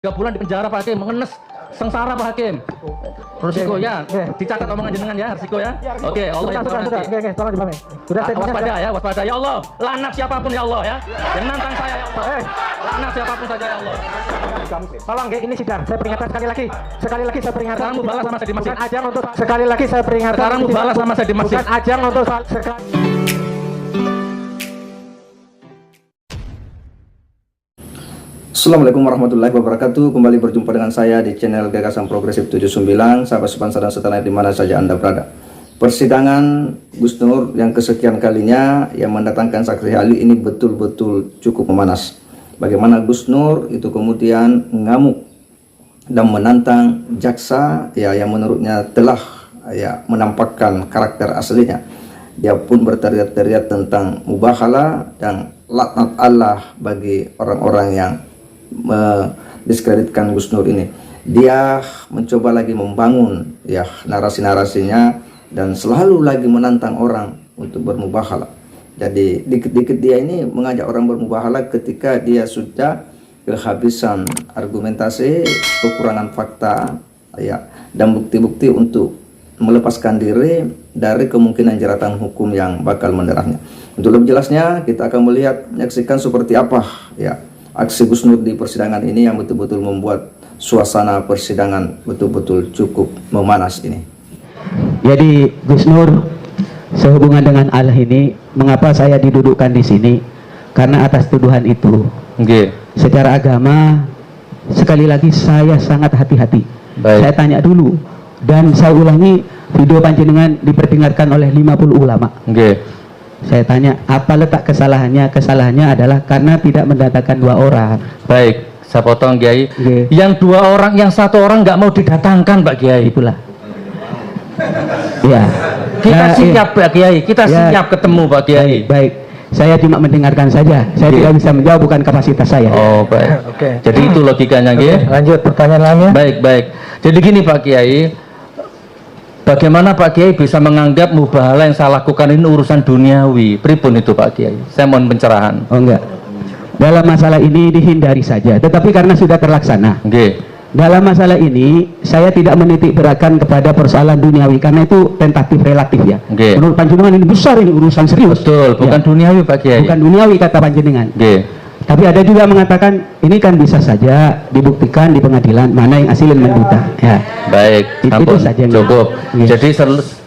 3 bulan di penjara Pak Hakim, mengenes sengsara Pak Hakim. Resiko ya, dicatat omongan jenengan ya, resiko ya. Oke, Allah yang tahu nanti. Tolong dipahami. Sudah saya waspada ya, waspada ya Allah. Laknat siapapun ya Allah ya. Yang nantang saya ya Allah. Laknat siapapun saja ya Allah. Tolong ini sidang, saya peringatkan sekali lagi. Sekali lagi saya peringatkan. Sekarang balas sama saya di masjid. Bukan ajang untuk sekali lagi saya peringatkan. Sekarang balas sama saya di masjid. Bukan ajang untuk sekali. Assalamualaikum warahmatullahi wabarakatuh. Kembali berjumpa dengan saya di channel Gagasan Progresif 79. Sahabat sepansa dan setanah di mana saja Anda berada. Persidangan Gus Nur yang kesekian kalinya yang mendatangkan saksi ahli ini betul-betul cukup memanas. Bagaimana Gus Nur itu kemudian mengamuk dan menantang jaksa ya yang menurutnya telah ya menampakkan karakter aslinya. Dia pun berteriak-teriak tentang mubahalah dan laknat Allah bagi orang-orang yang mendiskreditkan Gus Nur ini. Dia mencoba lagi membangun ya narasi-narasinya dan selalu lagi menantang orang untuk bermubahalah. Jadi dikit-dikit dia ini mengajak orang bermubahalah ketika dia sudah kehabisan argumentasi, kekurangan fakta ya dan bukti-bukti untuk melepaskan diri dari kemungkinan jeratan hukum yang bakal menderahnya. Untuk lebih jelasnya kita akan menyaksikan seperti apa ya aksi Gus Nur di persidangan ini yang betul-betul membuat suasana persidangan betul-betul cukup memanas ini. Jadi Gus Nur, sehubungan dengan Allah ini, mengapa saya didudukkan di sini? Karena atas tuduhan itu. Secara agama, sekali lagi saya sangat hati-hati. Saya tanya dulu dan saya ulangi, video panjenengan diperdengarkan oleh 50 ulama. Saya tanya, apa letak kesalahannya? Kesalahannya adalah karena tidak mendatangkan 2 orang. Baik, saya potong Kiai. Yang 2 orang, yang 1 orang nggak mau didatangkan Pak Kiai. Itulah. Ya. Kita siap Pak Kiai, kita siap ketemu Pak Kiai. Baik. Saya cuma mendengarkan saja. Saya tidak bisa menjawab, bukan kapasitas saya. Oh, baik. Oke. Jadi itu logikanya, Kiai. Lanjut pertanyaan lainnya. Baik. Jadi gini Pak Kiai, bagaimana Pak Kiai bisa menganggap mubahalah yang saya lakukan ini urusan duniawi? Pripun itu Pak Kiai? Saya mohon pencerahan. Oh enggak. Dalam masalah ini dihindari saja. Tetapi karena sudah terlaksana. Dalam masalah ini saya tidak menitik beratkan kepada persoalan duniawi karena itu tentatif relatif ya. Menurut panjenengan ini besar, ini urusan serius. Betul, bukan duniawi Pak Kiai. Bukan duniawi kata panjenengan. Tapi ada juga mengatakan ini kan bisa saja dibuktikan di pengadilan mana yang hasilin menduta. Ya. Baik, itu saja cukup. Jadi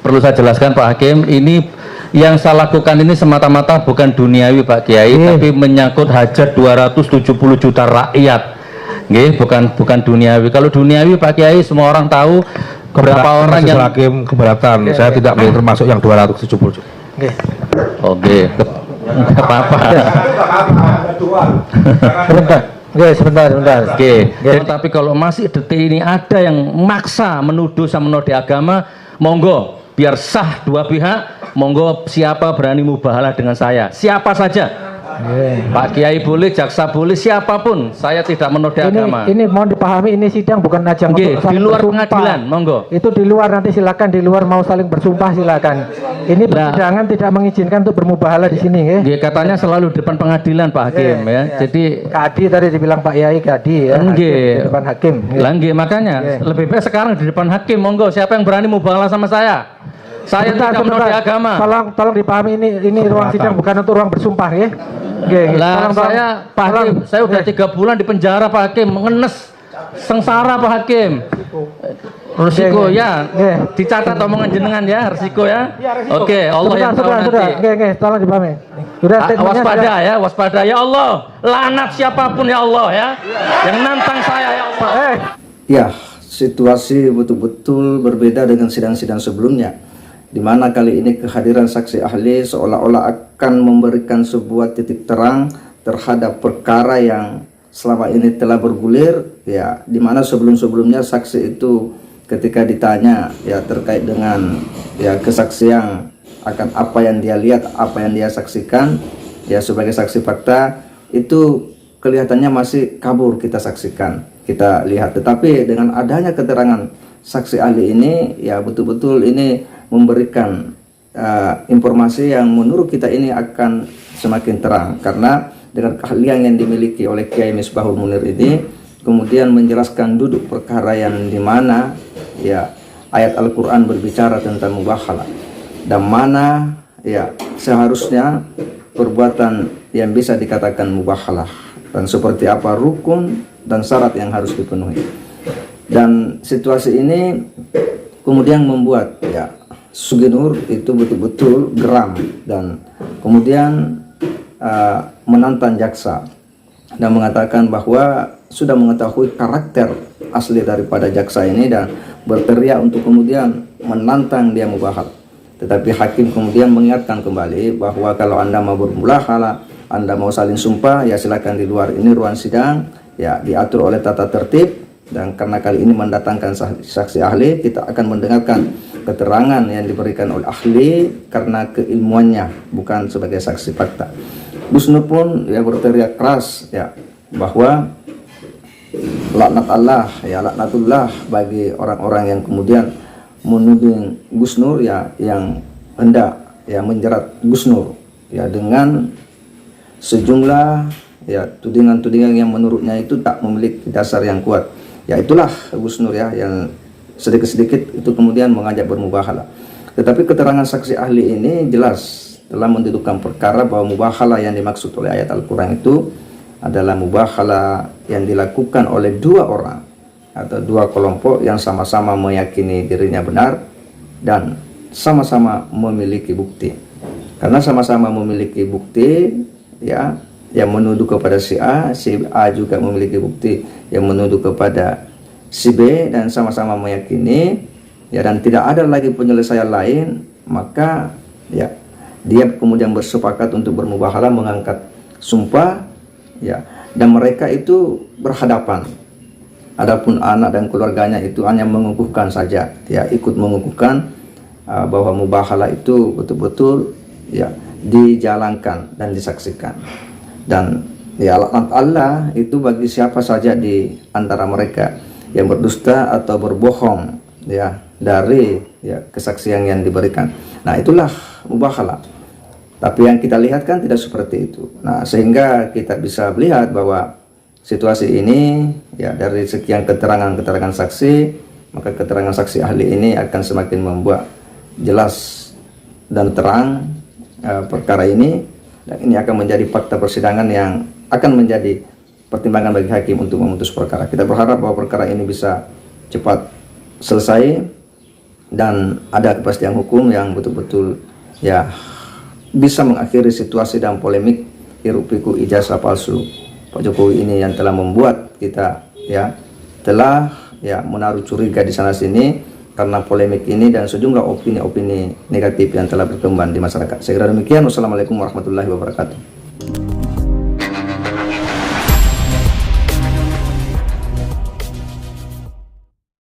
perlu saya jelaskan Pak Hakim, ini yang saya lakukan ini semata-mata bukan duniawi Pak Kiai, tapi menyangkut hajat 270 juta rakyat. Bukan duniawi. Kalau duniawi Pak Kiai semua orang tahu berapa orang yang hakim keberatan. Saya tidak termasuk yang 270 juta. Oke. Enggak apa-apa. Sebentar. Tapi kalau masih detik ini ada yang maksa menuduh sama menodai agama, monggo biar sah 2 pihak, monggo siapa berani mubahalah dengan saya, siapa saja. Pak Kiai boleh, jaksa boleh, siapapun, saya tidak menodai agama. Ini mohon dipahami, ini sidang bukan ajang untuk di luar pengadilan, monggo. Itu di luar, nanti silakan di luar mau saling bersumpah silakan. Ini persidangan tidak mengizinkan untuk bermubahalah di sini. Katanya selalu di depan pengadilan Pak Hakim ya. Jadi Kadi tadi dibilang Pak Yai Kadi ya. Di depan hakim. Makanya lebih baik sekarang di depan hakim, monggo. Siapa yang berani mubahalah sama saya? Saya tidak menodai agama. Tolong dipahami, ini ruang sidang bukan untuk ruang bersumpah ya. Saya Pak Hakim, saya udah 3 bulan di penjara Pak Hakim, mengenes sengsara Pak Hakim. Resiko ya, dicatat omongan jenengan ya, resiko ya. Oke, Allah yang tahu nanti. Tolong dipahami. Waspada ya Allah. Laknat siapapun ya Allah ya. Yang nantang saya ya Allah. Ya, situasi betul-betul berbeda dengan sidang-sidang sebelumnya, di mana kali ini kehadiran saksi ahli seolah-olah akan memberikan sebuah titik terang terhadap perkara yang selama ini telah bergulir ya, di mana sebelum-sebelumnya saksi itu ketika ditanya ya terkait dengan ya kesaksian akan apa yang dia lihat, apa yang dia saksikan ya sebagai saksi fakta, itu kelihatannya masih kabur kita saksikan, kita lihat. Tetapi dengan adanya keterangan saksi ahli ini ya betul-betul ini memberikan informasi yang menurut kita ini akan semakin terang, karena dengan keahlian yang dimiliki oleh Kiai Misbahul Munir ini kemudian menjelaskan duduk perkara yang dimana ya ayat Al-Quran berbicara tentang mubahalah dan mana ya seharusnya perbuatan yang bisa dikatakan mubahalah dan seperti apa rukun dan syarat yang harus dipenuhi. Dan situasi ini kemudian membuat ya Sugi Nur itu betul-betul geram dan kemudian menantang jaksa dan mengatakan bahwa sudah mengetahui karakter asli daripada jaksa ini dan berteriak untuk kemudian menantang dia mubahalah. Tetapi hakim kemudian mengingatkan kembali bahwa kalau Anda mau bermubahalah, Anda mau saling sumpah, ya silakan di luar, ini ruang sidang, ya diatur oleh tata tertib. Dan karena kali ini mendatangkan saksi ahli, kita akan mendengarkan keterangan yang diberikan oleh ahli karena keilmuannya, bukan sebagai saksi fakta. Gus Nur pun ya berteriak keras ya bahwa laknat Allah, ya laknatullah bagi orang-orang yang kemudian menuding Gus Nur ya yang hendak ya menjerat Gus Nur ya dengan sejumlah ya tudingan-tudingan yang menurutnya itu tak memiliki dasar yang kuat. Ya itulah Gus Nur ya yang sedikit-sedikit itu kemudian mengajak bermubahalah. Tetapi keterangan saksi ahli ini jelas telah mendudukkan perkara bahwa mubahalah yang dimaksud oleh ayat Al-Quran itu adalah mubahalah yang dilakukan oleh dua orang atau dua kelompok yang sama-sama meyakini dirinya benar dan sama-sama memiliki bukti. Karena sama-sama memiliki bukti ya yang menuduh kepada si A juga memiliki bukti yang menuduh kepada si B dan sama-sama meyakini ya dan tidak ada lagi penyelesaian lain, maka ya dia kemudian bersepakat untuk bermubahalah mengangkat sumpah ya dan mereka itu berhadapan. Adapun anak dan keluarganya itu hanya mengukuhkan saja ya, ikut mengukuhkan bahwa mubahalah itu betul-betul ya dijalankan dan disaksikan. Dan ya laknat Allah itu bagi siapa saja di antara mereka yang berdusta atau berbohong ya dari ya kesaksian yang diberikan. Nah itulah mubahalah. Tapi yang kita lihat kan tidak seperti itu. Nah sehingga kita bisa melihat bahwa situasi ini ya dari sekian keterangan saksi, maka keterangan saksi ahli ini akan semakin membuat jelas dan terang perkara ini. Dan ini akan menjadi fakta persidangan yang akan menjadi pertimbangan bagi hakim untuk memutus perkara. Kita berharap bahwa perkara ini bisa cepat selesai dan ada kepastian hukum yang betul-betul ya bisa mengakhiri situasi dan polemik hiruk pikuk ijazah palsu Pak Jokowi ini yang telah membuat kita ya telah ya menaruh curiga di sana sini karena polemik ini dan sejumlah opini-opini negatif yang telah berkembang di masyarakat. Saya kira demikian. Wassalamualaikum warahmatullahi wabarakatuh.